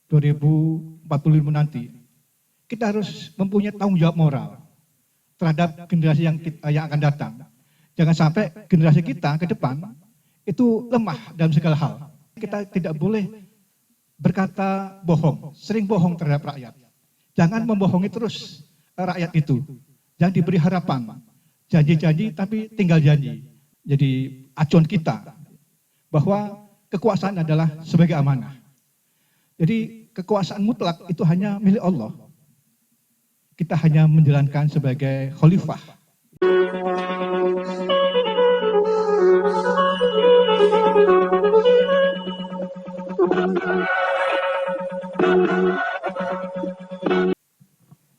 2045 nanti, kita harus mempunyai tanggung jawab moral terhadap generasi yang akan datang. Jangan sampai generasi kita ke depan itu lemah dalam segala hal. Kita tidak boleh berkata bohong, sering bohong terhadap rakyat. Jangan membohongi terus rakyat itu. Jangan diberi harapan, janji-janji tapi tinggal janji. Jadi acuan kita bahwa kekuasaan adalah sebagai amanah. Jadi kekuasaan mutlak itu hanya milik Allah. Kita hanya menjalankan sebagai khalifah.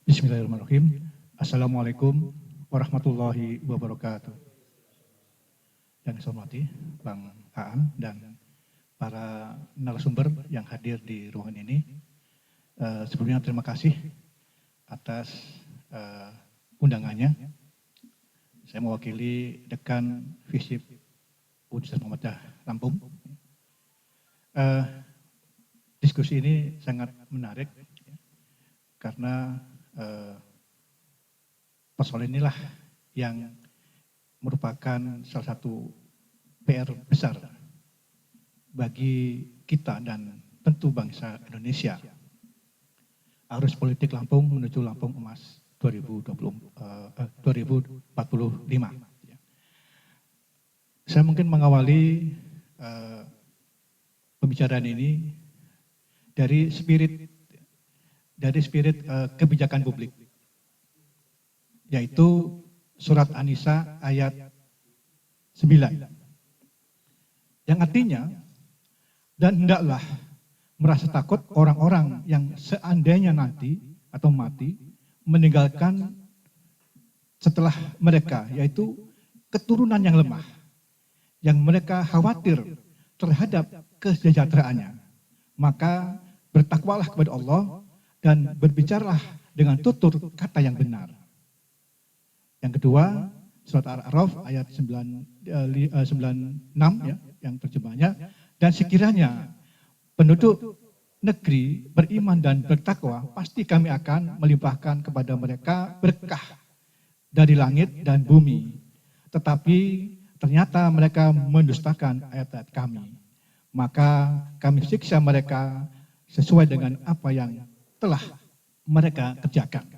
Bismillahirrahmanirrahim. Assalamualaikum warahmatullahi wabarakatuh. Yang saya hormati Bang Aan dan para narasumber yang hadir di ruangan ini. Sebelumnya terima kasih atas undangannya. Saya mewakili Dekan FISIP Universitas Muhammadiyah Lampung. Diskusi ini sangat menarik karena persoalan inilah yang merupakan salah satu PR besar bagi kita dan tentu bangsa Indonesia. Arus politik Lampung menuju Lampung Emas 2045. Saya mungkin mengawali pembicaraan ini dari spirit kebijakan publik, yaitu surat An-Nisa ayat 9. Yang artinya, dan hendaklah merasa takut orang-orang yang seandainya nanti atau mati meninggalkan setelah mereka, yaitu keturunan yang lemah, yang mereka khawatir terhadap kesejahteraannya. Maka bertakwalah kepada Allah dan berbicaralah dengan tutur kata yang benar. Yang kedua, surat Al-A'raf ayat 96 ya, yang terjemahnya, dan sekiranya penduduk negeri beriman dan bertakwa, pasti kami akan melimpahkan kepada mereka berkah dari langit dan bumi. Tetapi ternyata mereka mendustakan ayat-ayat kami. Maka kami siksa mereka sesuai dengan apa yang telah mereka kerjakan.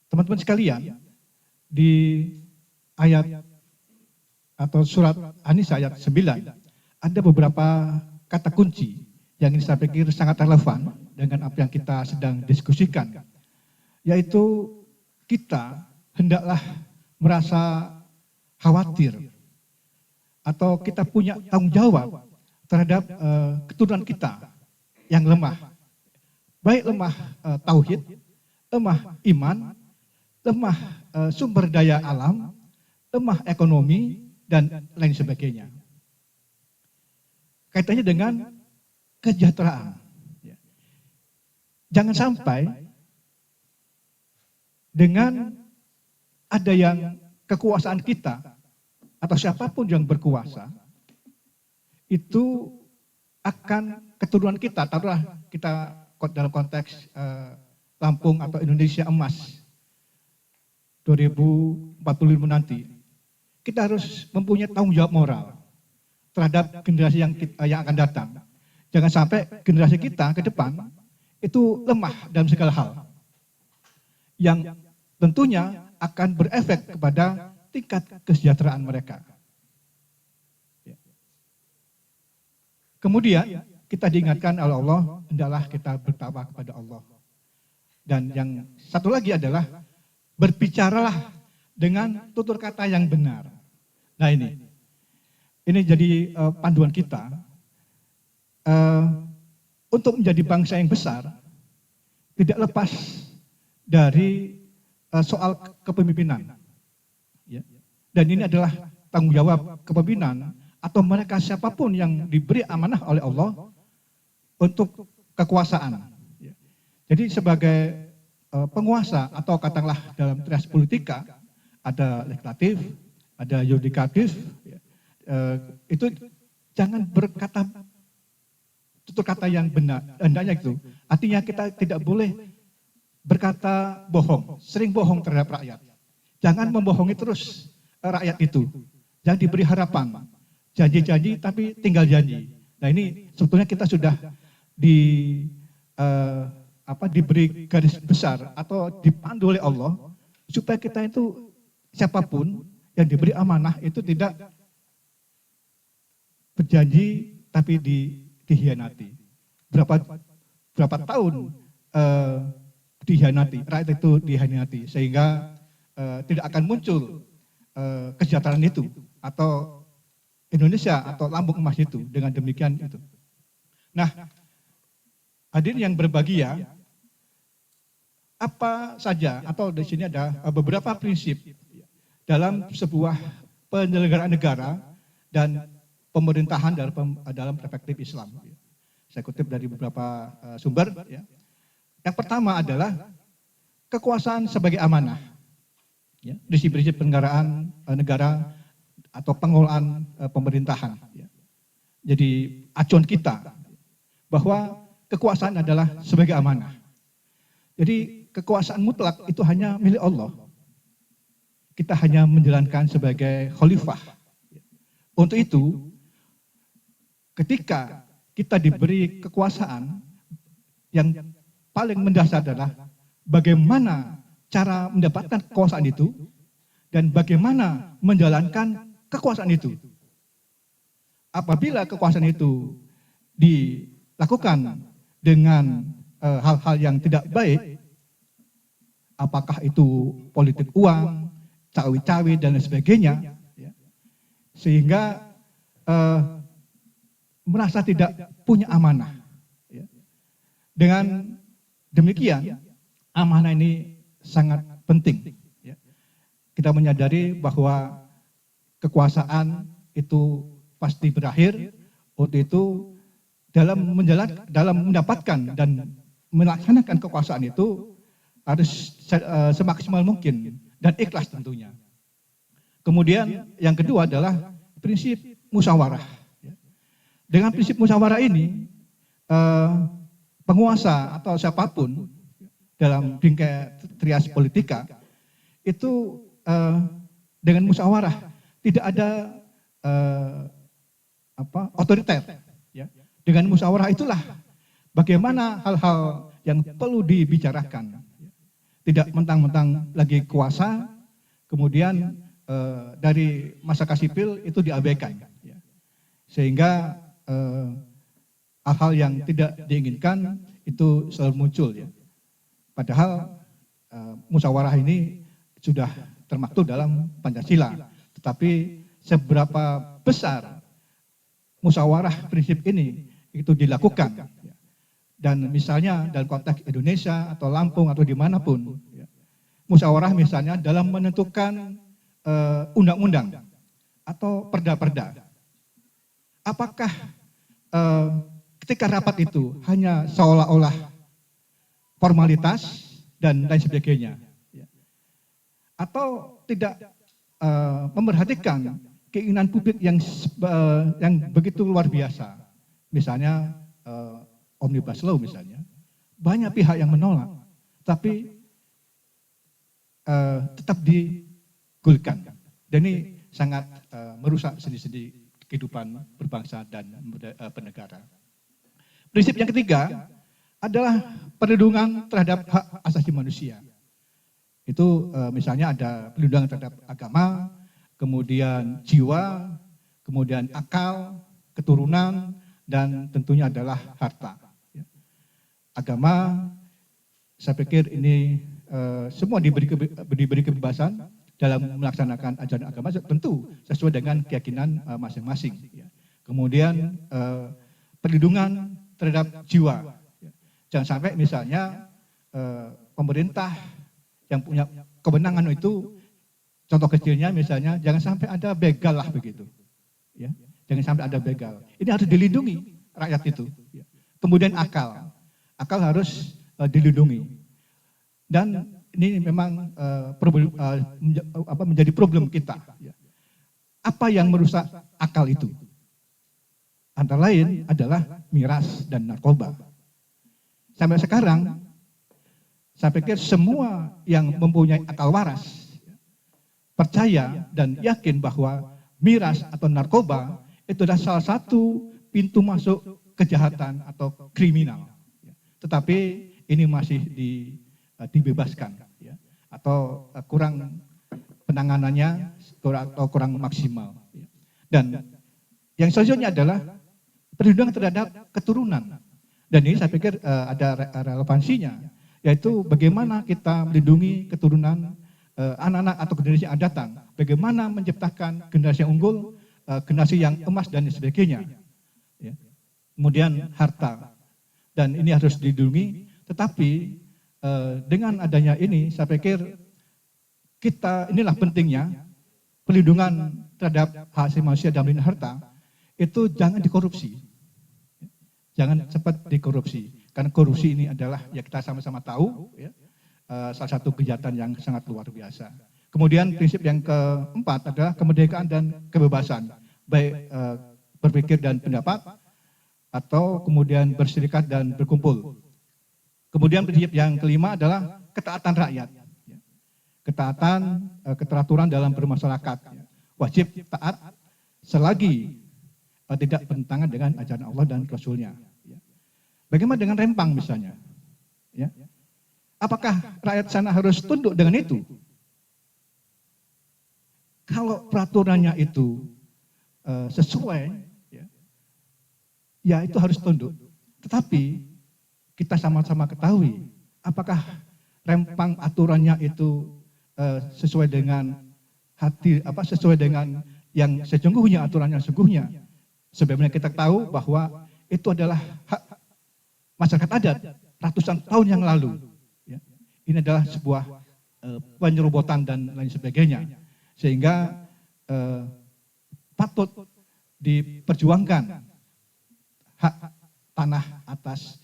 Teman-teman sekalian, di ayat atau surat An-Nisa ayat 9, ada beberapa kata kunci yang ini saya pikir sangat relevan dengan apa yang kita sedang diskusikan, yaitu kita hendaklah merasa khawatir atau kita punya tanggung jawab terhadap keturunan kita yang lemah, baik lemah tauhid, lemah iman, lemah sumber daya alam, lemah ekonomi, dan lain sebagainya. Kaitannya dengan kesejahteraan. Jangan sampai dengan ada yang kekuasaan kita atau siapapun yang berkuasa itu akan keturunan kita, taruhlah kita dalam konteks Lampung atau Indonesia Emas 2045 nanti, kita harus mempunyai tanggung jawab moral terhadap generasi yang akan datang. Jangan sampai generasi kita ke depan itu lemah dalam segala hal, yang tentunya akan berefek kepada tingkat kesejahteraan mereka. Kemudian kita diingatkan oleh Allah, hendaklah kita bertakwa kepada Allah. Dan yang satu lagi adalah berbicaralah dengan tutur kata yang benar. Nah ini jadi panduan kita untuk menjadi bangsa yang besar, tidak lepas dari soal kepemimpinan. Dan ini adalah tanggung jawab kepemimpinan atau mereka siapapun yang diberi amanah oleh Allah untuk kekuasaan. Jadi sebagai penguasa atau katakanlah dalam trias politika, ada legislatif, ada yudikatif, itu jangan berkata tutur kata yang benar, hendaknya itu. Artinya kita tidak boleh berkata bohong, sering bohong terhadap rakyat. Jangan membohongi terus rakyat itu. Jangan diberi harapan, janji-janji tapi tinggal janji. Nah ini sebetulnya kita sudah diberi garis besar atau dipandu oleh Allah supaya kita itu siapapun yang diberi amanah itu tidak berjanji tapi dihianati. Berapa tahun dihianati, rakyat itu dihianati sehingga tidak akan muncul kesejahteraan itu atau Indonesia atau lambung emas itu dengan demikian itu. Nah, hadirin yang berbahagia, apa saja atau di sini ada beberapa prinsip dalam sebuah penyelenggaraan negara dan pemerintahan dalam perspektif Islam. Saya kutip dari beberapa sumber. Ya. Yang pertama adalah kekuasaan sebagai amanah. Ya, prinsip-prinsip penyelenggaraan negara atau pengelolaan pemerintahan. Ya. Jadi acuan kita bahwa kekuasaan adalah sebagai amanah. Jadi kekuasaan mutlak itu hanya milik Allah. Kita hanya menjalankan sebagai khalifah. Untuk itu, ketika kita diberi kekuasaan, yang paling mendasar adalah bagaimana cara mendapatkan kekuasaan itu dan bagaimana menjalankan kekuasaan itu. Apabila kekuasaan itu dilakukan dengan hal-hal yang tidak baik, apakah itu politik uang, cawi-cawi dan lain sebagainya, sehingga merasa tidak punya amanah. Dengan demikian, amanah ini sangat penting. Kita menyadari bahwa kekuasaan itu pasti berakhir. Untuk itu dalam mendapatkan dan melaksanakan kekuasaan itu harus semaksimal mungkin dan ikhlas tentunya. Kemudian yang kedua adalah prinsip musyawarah. Dengan prinsip musyawarah ini, penguasa atau siapapun dalam bingkai trias politika itu dengan musyawarah tidak ada otoriter. Ya. Dengan musyawarah itulah bagaimana hal-hal yang perlu dibicarakan. Tidak mentang-mentang lagi kuasa, kemudian dari masyarakat sipil itu diabaikan. Ya. Sehingga hal-hal yang tidak diinginkan itu selalu muncul. Ya. Padahal musyawarah ini sudah termaktub dalam Pancasila. Tetapi seberapa besar musyawarah prinsip ini itu dilakukan. Dan misalnya dalam konteks Indonesia atau Lampung atau dimanapun, musyawarah misalnya dalam menentukan undang-undang atau perda-perda. Apakah ketika rapat itu hanya seolah-olah formalitas dan lain sebagainya, atau tidak memperhatikan keinginan publik yang begitu luar biasa, misalnya Omnibus Law misalnya, banyak pihak yang menolak, tapi tetap digulirkan. Dan ini sangat merusak sendi-sendi kehidupan berbangsa dan bernegara. Prinsip yang ketiga adalah perlindungan terhadap hak asasi manusia. Itu misalnya ada perlindungan terhadap agama, kemudian jiwa, kemudian akal, keturunan, dan tentunya adalah harta. Agama, saya pikir ini semua diberi kebebasan dalam melaksanakan ajaran agama, tentu sesuai dengan keyakinan masing-masing. Kemudian perlindungan terhadap jiwa. Jangan sampai misalnya pemerintah yang punya kewenangan itu, contoh kecilnya misalnya jangan sampai ada begal lah begitu. Ya. Jangan sampai ada begal. Ini harus dilindungi rakyat itu. Kemudian akal harus dilindungi. Dan ini memang menjadi problem kita. Apa yang merusak akal itu? Antara lain adalah miras, dan narkoba. Sampai sekarang, saya pikir semua yang mempunyai akal waras percaya dan yakin bahwa miras atau narkoba itu adalah salah satu pintu masuk kejahatan atau kriminal. Tetapi ini masih dibebaskan, ya, atau kurang penanganannya atau kurang maksimal. Dan yang selanjutnya adalah perlindungan terhadap keturunan. Dan ini saya pikir ada relevansinya, yaitu bagaimana kita melindungi keturunan anak-anak atau generasi yang akan datang, bagaimana menciptakan generasi yang unggul, generasi yang emas dan sebagainya. Ya. Kemudian harta, dan ini harus dilindungi, tetapi dengan adanya ini saya pikir inilah pentingnya perlindungan terhadap hak asasi manusia dan melindungi harta, itu jangan dikorupsi. Jangan cepat dikorupsi, karena korupsi ini adalah, ya kita sama-sama tahu, ya, salah satu kejahatan yang sangat luar biasa. Kemudian prinsip yang keempat adalah kemerdekaan dan kebebasan, baik berpikir dan pendapat, atau kemudian berserikat dan berkumpul. Kemudian prinsip yang kelima adalah ketaatan rakyat. Ketaatan, keteraturan dalam bermasyarakat. Wajib taat selagi tidak bertentangan dengan ajaran Allah dan Rasul-Nya. Bagaimana dengan Rempang misalnya? Ya. Apakah rakyat sana harus tunduk dengan itu? Kalau peraturannya itu sesuai, ya itu harus tunduk. Tetapi kita sama-sama ketahui, apakah Rempang aturannya itu sesuai dengan sesuai dengan yang sesungguhnya, aturannya sesungguhnya. Sebagaimana kita tahu bahwa itu adalah hak masyarakat adat ratusan tahun yang lalu. Ya. Ini adalah sebuah penyerobotan dan lain sebagainya. Sehingga patut diperjuangkan hak tanah atas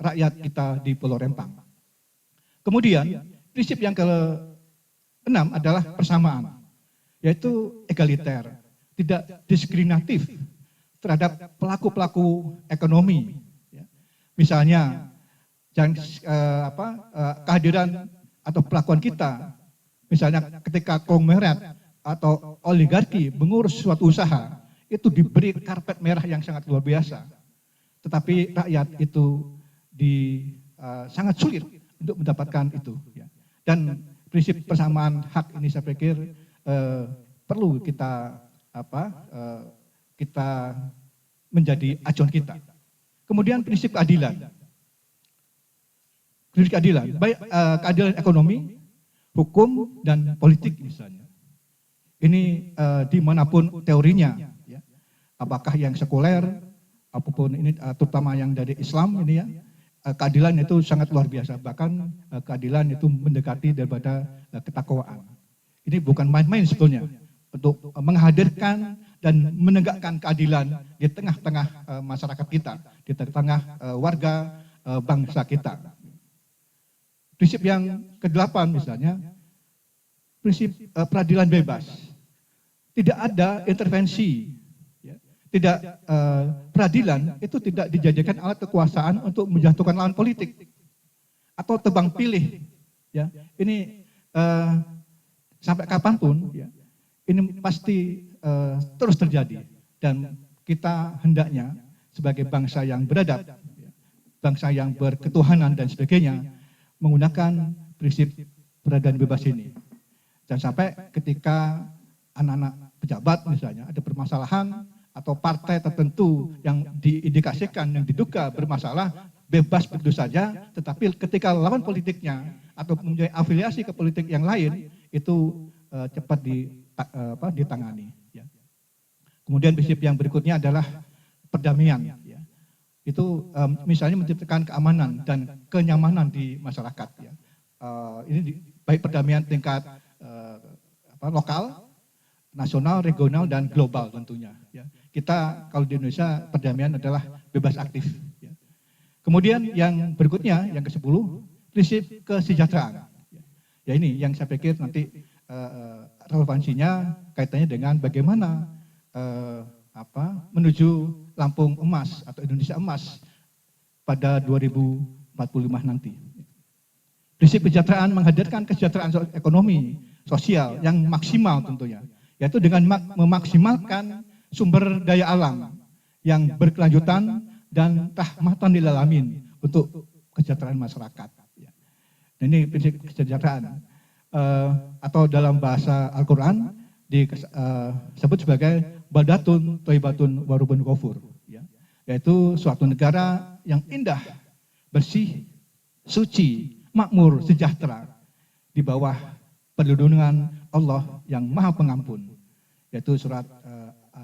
rakyat kita di Pulau Rempang. Kemudian prinsip yang ke-6 adalah persamaan, yaitu egaliter, tidak diskriminatif terhadap pelaku-pelaku ekonomi. Misalnya, kehadiran atau perlakuan kita, misalnya ketika konglomerat atau oligarki mengurus suatu usaha, itu diberi karpet merah yang sangat luar biasa. Tetapi rakyat itu sangat sulit untuk mendapatkan itu. Dan prinsip persamaan hak ini saya pikir perlu kita menjadi acuan kita. Kemudian prinsip keadilan. Prinsip keadilan, baik keadilan ekonomi, hukum, dan politik misalnya. Ini dimanapun teorinya, ya. Apakah yang sekuler, apapun ini, terutama yang dari Islam ini ya, keadilan itu sangat luar biasa. Bahkan keadilan itu mendekati daripada ketakwaan. Ini bukan main-main sebetulnya untuk menghadirkan dan menegakkan keadilan di tengah-tengah masyarakat kita, di tengah warga bangsa kita. Prinsip yang ke-8 misalnya, prinsip peradilan bebas. Tidak ada intervensi, ya. Tidak peradilan itu tidak dijadikan alat kekuasaan untuk menjatuhkan lawan politik atau tebang pilih. Ya, ini sampai kapanpun, ya, ini pasti terus terjadi, dan kita hendaknya sebagai bangsa yang beradab, bangsa yang berketuhanan dan sebagainya, menggunakan prinsip peradilan bebas ini. Dan sampai ketika anak-anak pejabat misalnya ada permasalahan atau partai tertentu yang diindikasikan, yang diduga bermasalah, bebas begitu saja, tetapi ketika lawan politiknya atau mempunyai afiliasi ke politik yang lain, itu cepat ditangani. Ya. Kemudian prinsip yang berikutnya adalah perdamaian. Ya. Itu misalnya menciptakan keamanan dan kenyamanan di masyarakat. Ya. Ini baik perdamaian tingkat lokal, nasional, regional, dan global tentunya. Ya. Kita kalau di Indonesia perdamaian adalah bebas aktif. Ya. Kemudian yang berikutnya, yang ke-10, prinsip kesejahteraan. Ya ini yang saya pikir nanti relevansinya kaitannya dengan bagaimana menuju Lampung emas atau Indonesia emas pada 2045 nanti. Prinsip kesejahteraan menghadirkan kesejahteraan ekonomi, sosial yang maksimal tentunya, yaitu dengan memaksimalkan sumber daya alam yang berkelanjutan dan rahmatan lil alamin untuk kesejahteraan masyarakat. Dan ini prinsip kesejahteraan atau dalam bahasa Al-Quran disebut sebagai baldatun thayyibatun wa rabbun ghafur, yaitu suatu negara yang indah, bersih, suci, makmur, sejahtera di bawah perlindungan Allah yang Maha Pengampun, yaitu surat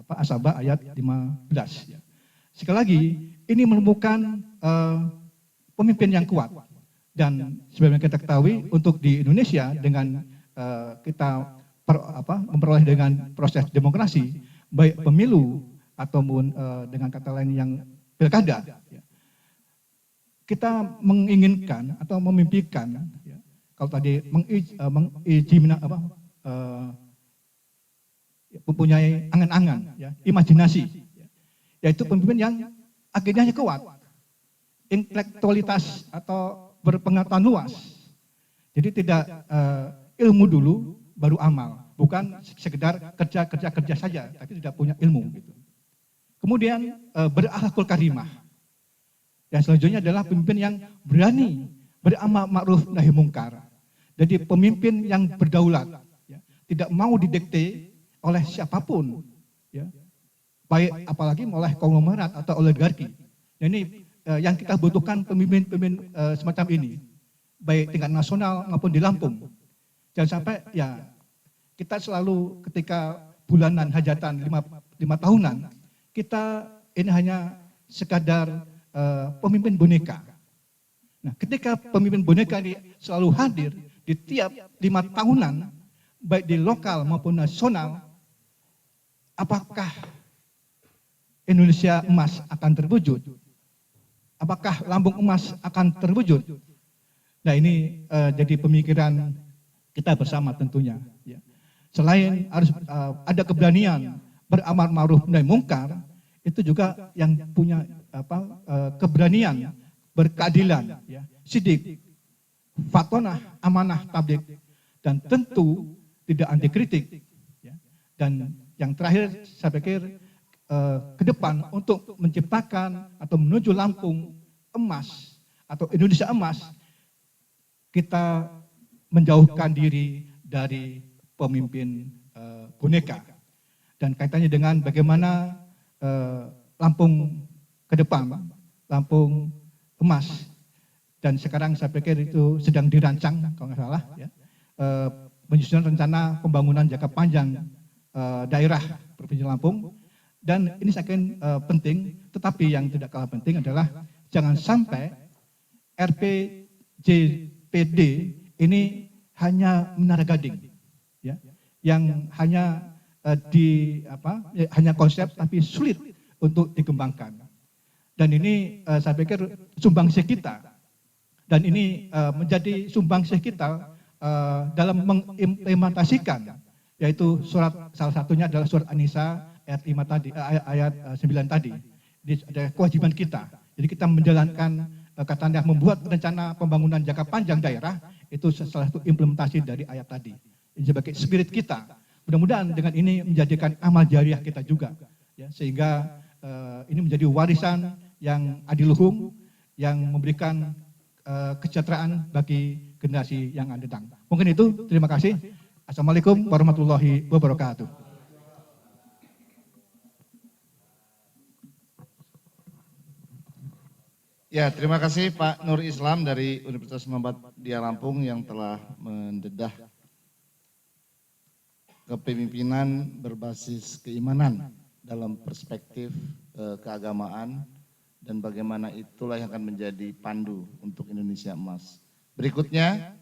As-Saba ayat 15. Sekali lagi, ini menemukan pemimpin yang kuat, dan sebagaimana kita ketahui untuk di Indonesia dengan kita memperoleh dengan proses demokrasi, baik pemilu ataupun dengan kata lain yang pilkada, kita menginginkan atau memimpikan, kalau tadi mempunyai angan-angan, imajinasi, yaitu pemimpin yang agendanya kuat, intelektualitas atau berpengetahuan luas. Jadi tidak ilmu dulu baru amal, bukan sekedar kerja saja, tapi tidak punya ilmu. Gitu. Kemudian berakhlakul karimah. Yang selanjutnya adalah pemimpin yang berani beramal ma'ruf nahi mungkar. Jadi pemimpin yang berdaulat, tidak mau didikte oleh siapapun, baik apalagi oleh konglomerat atau oligarki. Ini yang kita butuhkan pemimpin-pemimpin semacam ini, baik tingkat nasional maupun di Lampung. Jangan sampai kita selalu ketika bulanan hajatan 5 tahunan, kita ini hanya sekadar pemimpin boneka. Nah, ketika pemimpin boneka ini selalu hadir di tiap 5 tahunan, baik di lokal maupun nasional, apakah Indonesia emas akan terwujud? Apakah Lampung emas akan terwujud? Nah, ini jadi pemikiran kita bersama tentunya. Selain harus ada keberanian beramal ma'ruf nahi mungkar, itu juga yang punya keberanian berkeadilan, sidik, fatonah, amanah, tablik, dan tentu tidak anti kritik. Dan yang terakhir saya pikir ke depan untuk menciptakan atau menuju Lampung emas atau Indonesia emas, kita menjauhkan diri dari pemimpin boneka. Dan kaitannya dengan bagaimana Lampung ke depan, Lampung emas, dan sekarang saya pikir itu sedang dirancang kalau nggak salah, menyusun rencana pembangunan jangka panjang daerah Provinsi Lampung. Dan ini saya kira penting, tetapi yang tidak kalah penting adalah jangan sampai RPJPD ini hanya menara gading, yang hanya hanya konsep tapi sulit untuk dikembangkan. Dan ini saya pikir sumbangsih kita, dan ini menjadi sumbangsih kita dalam mengimplementasikan, yaitu surat, salah satunya adalah surat An-Nisa ayat 5 tadi, ayat 9 tadi. Jadi ada kewajiban kita. Jadi kita menjalankan katanya membuat rencana pembangunan jangka panjang daerah, itu salah satu implementasi dari ayat tadi. Ini sebagai spirit kita. Mudah-mudahan dengan ini menjadikan amal jariah kita juga, sehingga ini menjadi warisan yang adiluhung, yang memberikan kesejahteraan bagi generasi yang akan datang. Mungkin itu, terima kasih. Assalamualaikum warahmatullahi wabarakatuh. Ya, terima kasih Pak Nur Islam dari Universitas Muhammadiyah Lampung yang telah mendedah kepemimpinan berbasis keimanan dalam perspektif keagamaan, dan bagaimana itulah yang akan menjadi pandu untuk Indonesia emas. Berikutnya